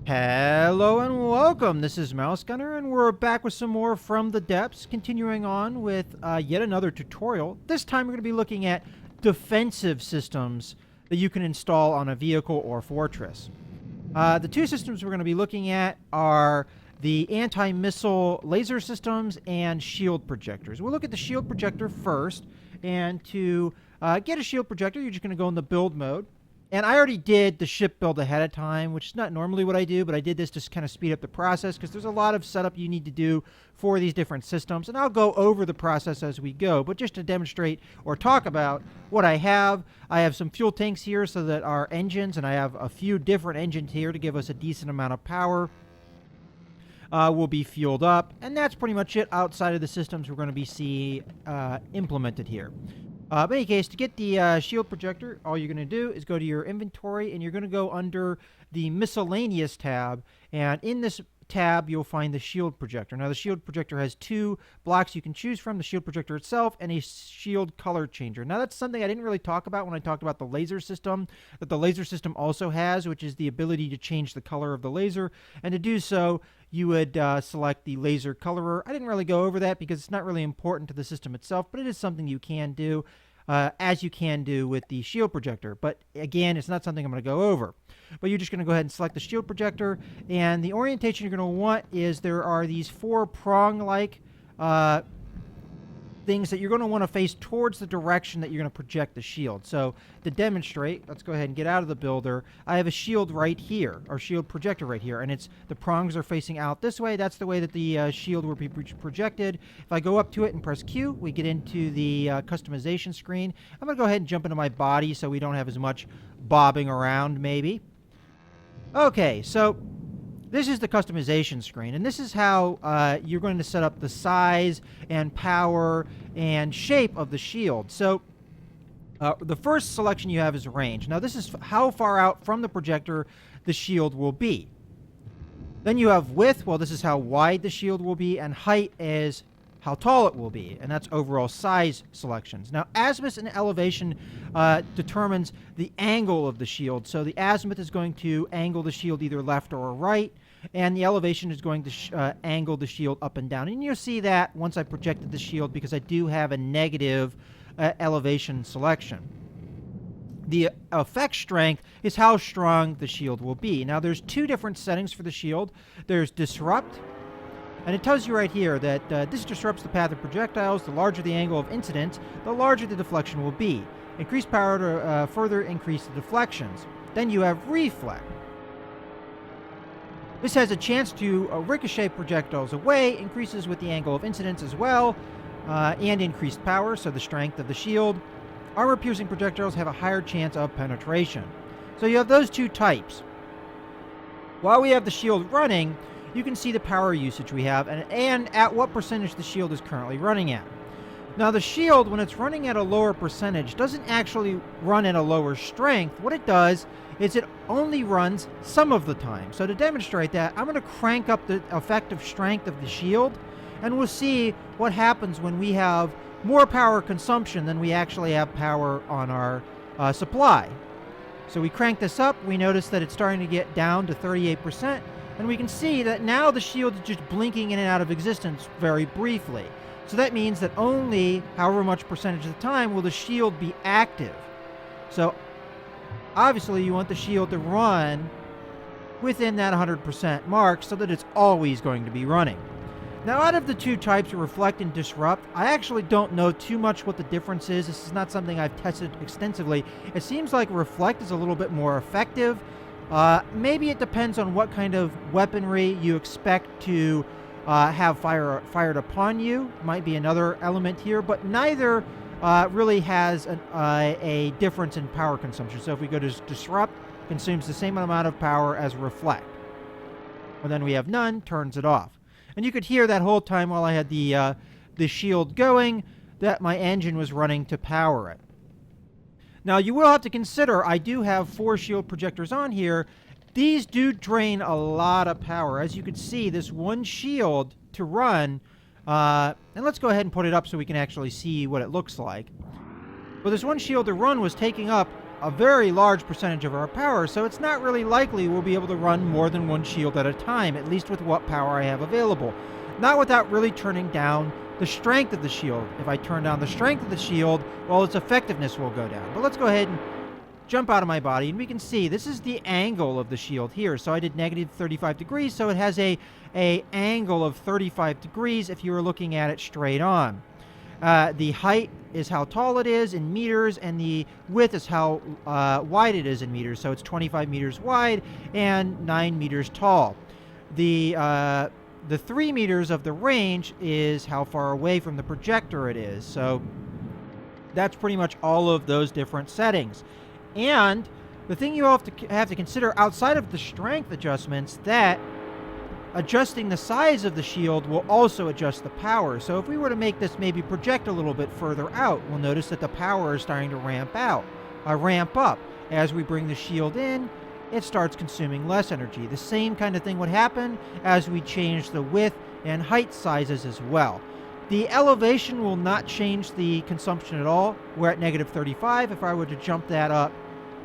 Hello and welcome. This is Mouse Gunner, and we're back with some more From the Depths, continuing on with yet another tutorial. This time we're going to be looking at defensive systems that you can install on a vehicle or fortress. The two systems we're going to be looking at are the anti-missile laser systems and shield projectors. We'll look at the shield projector first, and to get a shield projector, you're just going to go in the build mode. And I already did the ship build ahead of time, which is not normally what I do, but I did this to kind of speed up the process because there's a lot of setup you need to do for these different systems. And I'll go over the process as we go, but just to demonstrate or talk about what I have some fuel tanks here so that our engines, and I have a few different engines here to give us a decent amount of power, will be fueled up. And that's pretty much it outside of the systems we're going to be seeing implemented here. In any case, to get the shield projector, all you're going to do is go to your inventory, and you're going to go under the miscellaneous tab, and in this tab you'll find the shield projector. Now the shield projector has two blocks you can choose from, the shield projector itself and a shield color changer. Now that's something I didn't really talk about when I talked about the laser system, that the laser system also has, which is the ability to change the color of the laser, and to do so you would select the laser colorer. I didn't really go over that because it's not really important to the system itself, but it is something you can do, as you can do with the shield projector. But again, it's not something I'm going to go over. But you're just going to go ahead and select the shield projector, and the orientation you're going to want is there are these four prong-like things that you're going to want to face towards the direction that you're going to project the shield. So to demonstrate, let's go ahead and get out of the builder. I have a shield right here, or shield projector right here, and it's the prongs are facing out this way. That's the way that the shield will be projected. If I go up to it and press Q, we get into the customization screen. I'm going to go ahead and jump into my body so we don't have as much bobbing around maybe. Okay, so this is the customization screen, and this is how you're going to set up the size and power and shape of the shield. So the first selection you have is range. Now this is how far out from the projector the shield will be. Then you have width. Well, this is how wide the shield will be, and height is how tall it will be, and that's overall size selections. Now azimuth and elevation determines the angle of the shield. So the azimuth is going to angle the shield either left or right, and the elevation is going to angle the shield up and down. And you'll see that once I projected the shield because I do have a negative elevation selection. The effect strength is how strong the shield will be. Now there's two different settings for the shield. There's disrupt, and it tells you right here that this disrupts the path of projectiles. The larger the angle of incidence, the larger the deflection will be. Increase power to further increase the deflections. Then you have reflect. This has a chance to ricochet projectiles away, increases with the angle of incidence as well, and increased power, so the strength of the shield. Armor-piercing projectiles have a higher chance of penetration. So you have those two types. While we have the shield running, you can see the power usage we have and at what percentage the shield is currently running at. Now the shield, when it's running at a lower percentage, doesn't actually run at a lower strength. What it does is it only runs some of the time. So to demonstrate that, I'm going to crank up the effective strength of the shield, and we'll see what happens when we have more power consumption than we actually have power on our supply. So we crank this up, we notice that it's starting to get down to 38%, and we can see that now the shield is just blinking in and out of existence very briefly. So that means that only however much percentage of the time will the shield be active. So obviously you want the shield to run within that 100% mark so that it's always going to be running. Now out of the two types of reflect and disrupt, I actually don't know too much what the difference is. This is not something I've tested extensively. It seems like reflect is a little bit more effective. Maybe it depends on what kind of weaponry you expect to have fired upon you. Might be another element here, but neither really has a difference in power consumption. So if we go to disrupt, consumes the same amount of power as reflect. And then we have none, turns it off. And you could hear that whole time while I had the shield going that my engine was running to power it. Now you will have to consider I do have 4 shield projectors on here. These do drain a lot of power. As you can see, this one shield to run, and let's go ahead and put it up so we can actually see what it looks like. But this one shield to run was taking up a very large percentage of our power, so it's not really likely we'll be able to run more than one shield at a time, at least with what power I have available. Not without really turning down the strength of the shield. If I turn down the strength of the shield, well, its effectiveness will go down. But let's go ahead and jump out of my body, and we can see this is the angle of the shield here. So I did negative 35 degrees, so it has a angle of 35 degrees if you were looking at it straight on. The height is how tall it is in meters, and the width is how wide it is in meters. So it's 25 meters wide and 9 meters tall. The 3 meters of the range is how far away from the projector it is. So that's pretty much all of those different settings. And the thing you have to consider outside of the strength adjustments, that adjusting the size of the shield will also adjust the power. So if we were to make this maybe project a little bit further out, we'll notice that the power is starting to ramp up. As we bring the shield in, it starts consuming less energy. The same kind of thing would happen as we change the width and height sizes as well. The elevation will not change the consumption at all. We're at negative 35. If I were to jump that up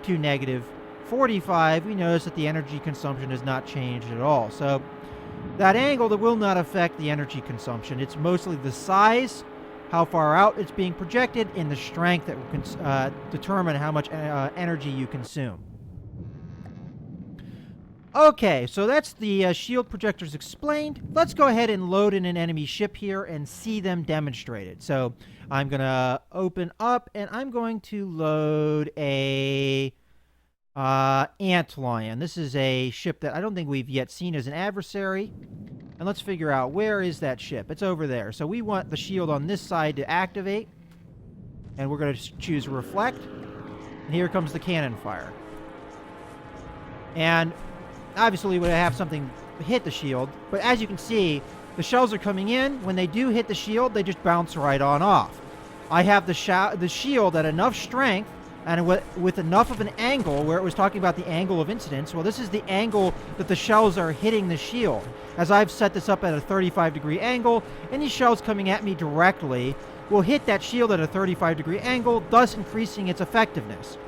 to negative 45, we notice that the energy consumption has not changed at all. So that angle, that will not affect the energy consumption. It's mostly the size, how far out it's being projected, and the strength that will determine how much energy you consume. Okay, so that's the shield projectors explained. Let's go ahead and load in an enemy ship here and see them demonstrated. So I'm going to open up, and I'm going to load a Antlion. This is a ship that I don't think we've yet seen as an adversary. And let's figure out, where is that ship? It's over there. So we want the shield on this side to activate. And we're going to choose Reflect. And here comes the cannon fire. And obviously we have something hit the shield. But as you can see, the shells are coming in. When they do hit the shield, they just bounce right on off. I have the shield at enough strength and with enough of an angle, where it was talking about the angle of incidence. Well, this is the angle that the shells are hitting the shield. As I've set this up at a 35-degree angle, any shells coming at me directly will hit that shield at a 35-degree angle, thus increasing its effectiveness.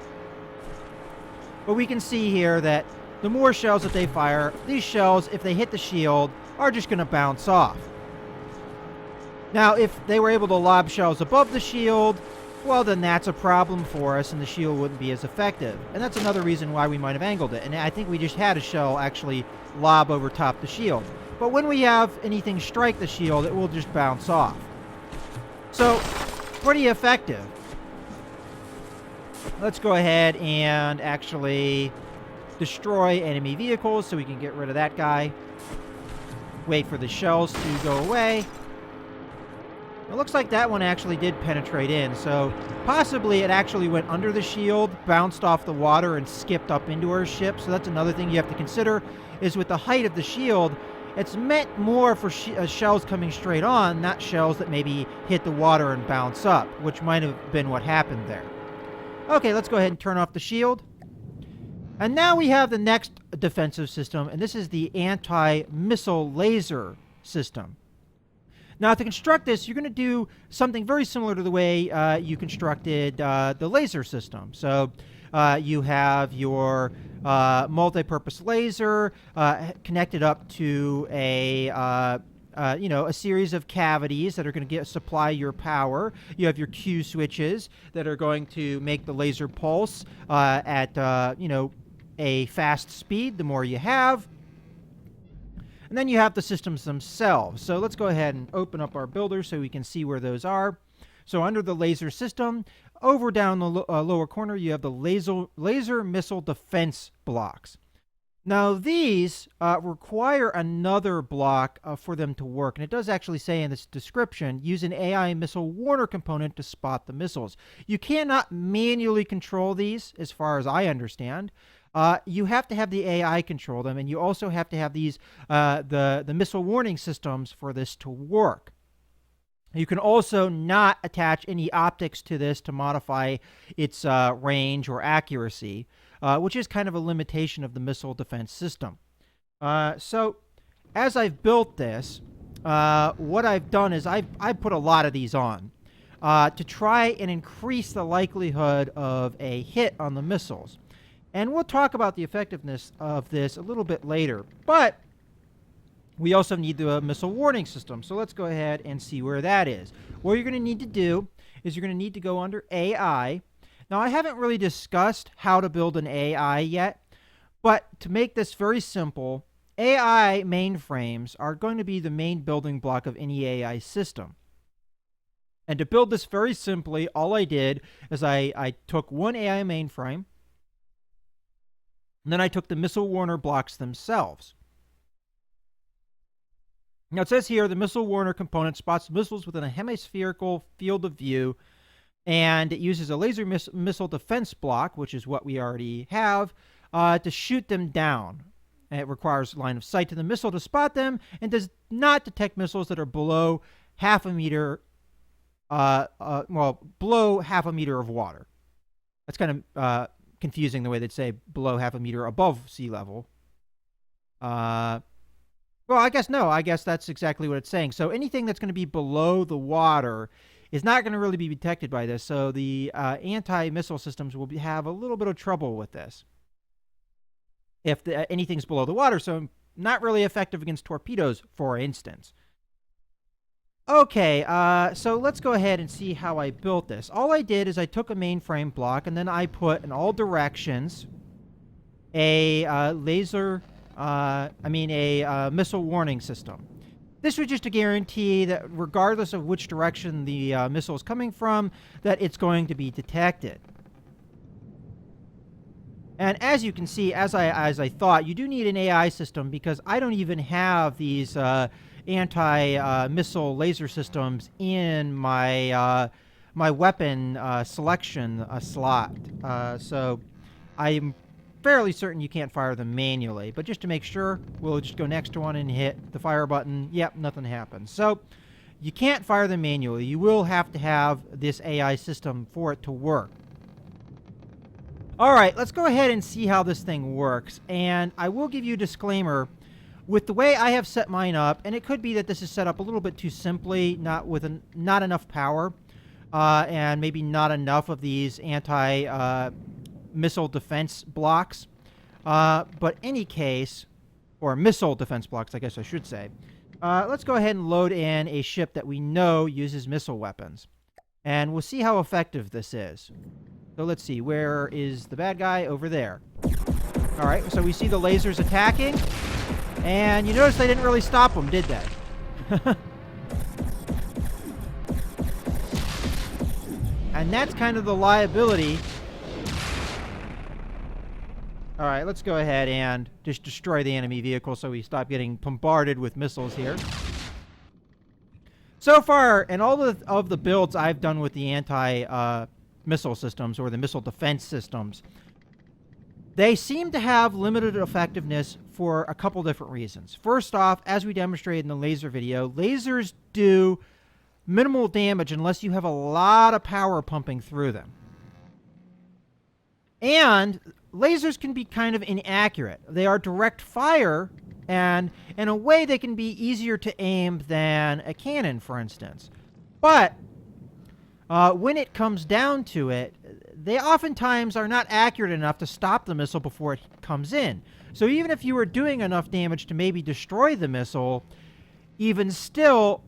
But we can see here that the more shells that they fire, these shells, if they hit the shield, are just going to bounce off. Now, if they were able to lob shells above the shield, well, then that's a problem for us, and the shield wouldn't be as effective. And that's another reason why we might have angled it. And I think we just had a shell actually lob over top the shield. But when we have anything strike the shield, it will just bounce off. So, pretty effective. Let's go ahead and actually destroy enemy vehicles so we can get rid of that guy. Wait for the shells to go away. It looks like that one actually did penetrate in, so possibly it actually went under the shield, bounced off the water, and skipped up into our ship. So that's another thing you have to consider, is with the height of the shield, it's meant more for shells coming straight on, not shells that maybe hit the water and bounce up, which might have been what happened there. Okay, let's go ahead and turn off the shield. And now we have the next defensive system, and this is the anti-missile laser system. Now, to construct this, you're going to do something very similar to the way you constructed the laser system. So you have your multi-purpose laser connected up to a series of cavities that are going to supply your power. You have your Q switches that are going to make the laser pulse at a fast speed, the more you have. And then you have the systems themselves. So let's go ahead and open up our builder so we can see where those are. So under the laser system, over down the lower corner, you have the laser missile defense blocks. Now these require another block for them to work. And it does actually say in this description, use an AI missile warner component to spot the missiles. You cannot manually control these, as far as I understand. You have to have the AI control them, and you also have to have these the missile warning systems for this to work. You can also not attach any optics to this to modify its range or accuracy, which is kind of a limitation of the missile defense system. So as I've built this, what I've done is I've put a lot of these on. to try and increase the likelihood of a hit on the missiles. And we'll talk about the effectiveness of this a little bit later. But we also need the missile warning system. So let's go ahead and see where that is. What you're going to need to do is you're going to need to go under AI. Now, I haven't really discussed how to build an AI yet, but to make this very simple, AI mainframes are going to be the main building block of any AI system. And to build this very simply, all I did is I took one AI mainframe, and then I took the missile warner blocks themselves. Now it says here the missile warner component spots missiles within a hemispherical field of view, and it uses a laser missile defense block, which is what we already have, to shoot them down. And it requires line of sight to the missile to spot them, and does not detect missiles that are below half a meter, below half a meter of water. That's kind of confusing the way they'd say below half a meter above sea level. Well, I guess that's exactly what it's saying. So anything that's going to be below the water is not going to really be detected by this. So the anti-missile systems will have a little bit of trouble with this if anything's below the water. So not really effective against torpedoes, for instance. Okay, so let's go ahead and see how I built this. All I did is I took a mainframe block, and then I put in all directions a missile warning system. This was just to guarantee that regardless of which direction the missile is coming from, that it's going to be detected. And as you can see, as I thought, you do need an AI system because I don't even have these anti-missile laser systems in my my weapon selection slot. So I'm fairly certain you can't fire them manually. But just to make sure, we'll just go next to one and hit the fire button. Yep, nothing happens. So you can't fire them manually. You will have to have this AI system for it to work. All right, let's go ahead and see how this thing works. And I will give you a disclaimer. With the way I have set mine up, and it could be that this is set up a little bit too simply, not enough power, and maybe not enough of these anti-missile defense blocks. But any case, or missile defense blocks, I guess I should say. Let's go ahead and load in a ship that we know uses missile weapons. And we'll see how effective this is. So let's see, where is the bad guy? Over there. All right, so we see the lasers attacking. And you notice they didn't really stop them, did they? And that's kind of the liability. All right, let's go ahead and just destroy the enemy vehicle so we stop getting bombarded with missiles here. So far, in all of the builds I've done with the anti-missile systems or the missile defense systems, they seem to have limited effectiveness for a couple different reasons. First off, as we demonstrated in the laser video, lasers do minimal damage unless you have a lot of power pumping through them. And lasers can be kind of inaccurate. They are direct fire, and in a way they can be easier to aim than a cannon, for instance. But when it comes down to it, they oftentimes are not accurate enough to stop the missile before it comes in. So even if you were doing enough damage to maybe destroy the missile, even still,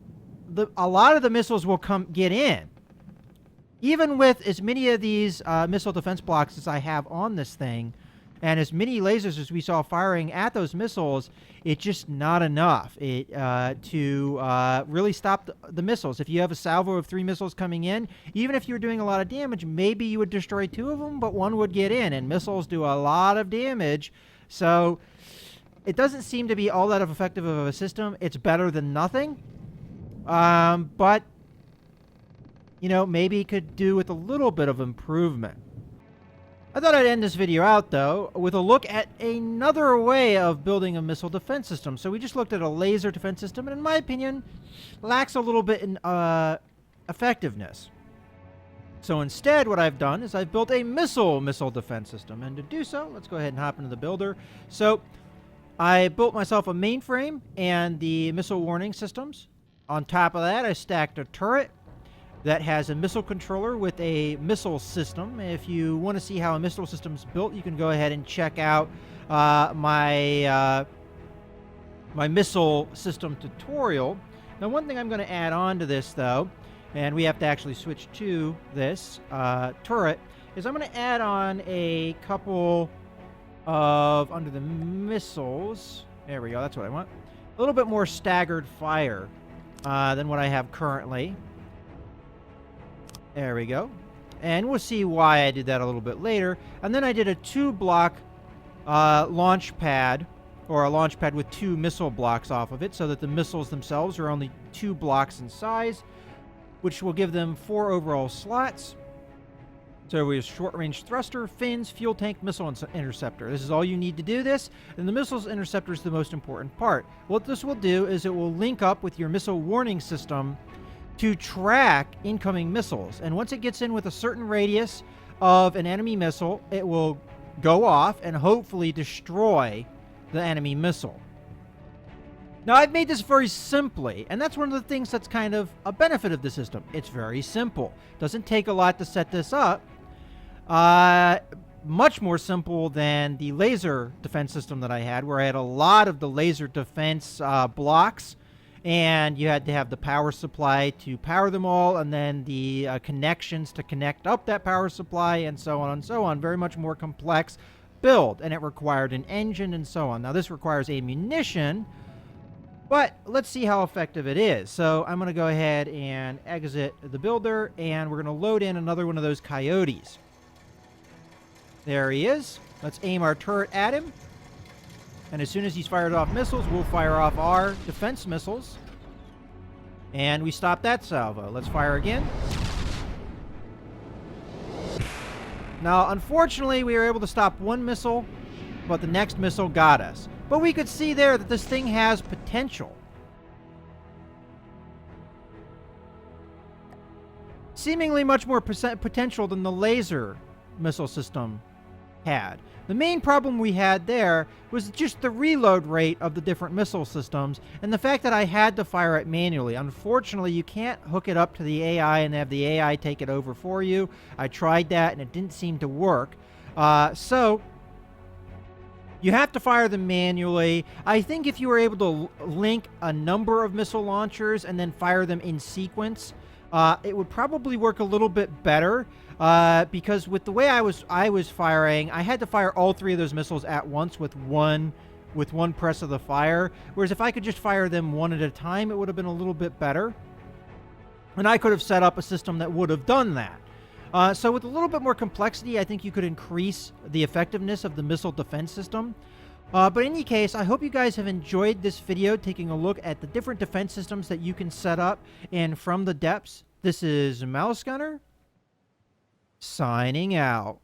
a lot of the missiles will get in. Even with as many of these missile defense blocks as I have on this thing, and as many lasers as we saw firing at those missiles, it's just not enough to really stop the missiles. If you have a salvo of 3 missiles coming in, even if you were doing a lot of damage, maybe you would destroy 2 of them, but 1 would get in, and missiles do a lot of damage. So it doesn't seem to be all that effective of a system. It's better than nothing, but you know, maybe it could do with a little bit of improvement. I thought I'd end this video out, though, with a look at another way of building a missile defense system. So we just looked at a laser defense system, and in my opinion, lacks a little bit in effectiveness. So instead, what I've done is I've built a missile defense system. And to do so, let's go ahead and hop into the builder. So I built myself a mainframe and the missile warning systems. On top of that, I stacked a turret. that has a missile controller with a missile system. If you want to see how a missile system is built, you can go ahead and check out my missile system tutorial. Now, one thing I'm going to add on to this, though, and we have to actually switch to this turret, is I'm going to add on a couple of, under the missiles, there we go, that's what I want, a little bit more staggered fire than what I have currently. There we go. And we'll see why I did that a little bit later. And then I did a 2-block launch pad, or a launch pad with 2 missile blocks off of it, so that the missiles themselves are only 2 blocks in size, which will give them 4 overall slots. So we have short-range thruster, fins, fuel tank, missile interceptor. This is all you need to do this, and the missiles interceptor is the most important part. What this will do is it will link up with your missile warning system to track incoming missiles. And once it gets in with a certain radius of an enemy missile, it will go off and hopefully destroy the enemy missile. Now, I've made this very simply, and that's one of the things that's kind of a benefit of the system. It's very simple. Doesn't take a lot to set this up. Much more simple than the laser defense system that I had, where I had a lot of the laser defense blocks, and you had to have the power supply to power them all, and then the connections to connect up that power supply, and so on and so on. Very much more complex build, and it required an engine and so on. Now, this requires ammunition, but let's see how effective it is. So I'm going to go ahead and exit the builder, and we're going to load in another one of those coyotes. There he is. Let's aim our turret at him. And as soon as he's fired off missiles, we'll fire off our defense missiles. And we stop that salvo. Let's fire again. Now, unfortunately, we were able to stop one missile, but the next missile got us. But we could see there that this thing has potential. Seemingly much more potential than the laser missile system had. The main problem we had there was just the reload rate of the different missile systems, and the fact that I had to fire it manually. Unfortunately, you can't hook it up to the AI and have the AI take it over for you. I tried that, and it didn't seem to work. So you have to fire them manually. I think if you were able to link a number of missile launchers and then fire them in sequence, it would probably work a little bit better. Because with the way I was firing, I had to fire all 3 of those missiles at once with one press of the fire. Whereas if I could just fire them one at a time, it would have been a little bit better. And I could have set up a system that would have done that. So with a little bit more complexity, I think you could increase the effectiveness of the missile defense system. But in any case, I hope you guys have enjoyed this video, taking a look at the different defense systems that you can set up and from the depths. This is Mouse Gunner, signing out.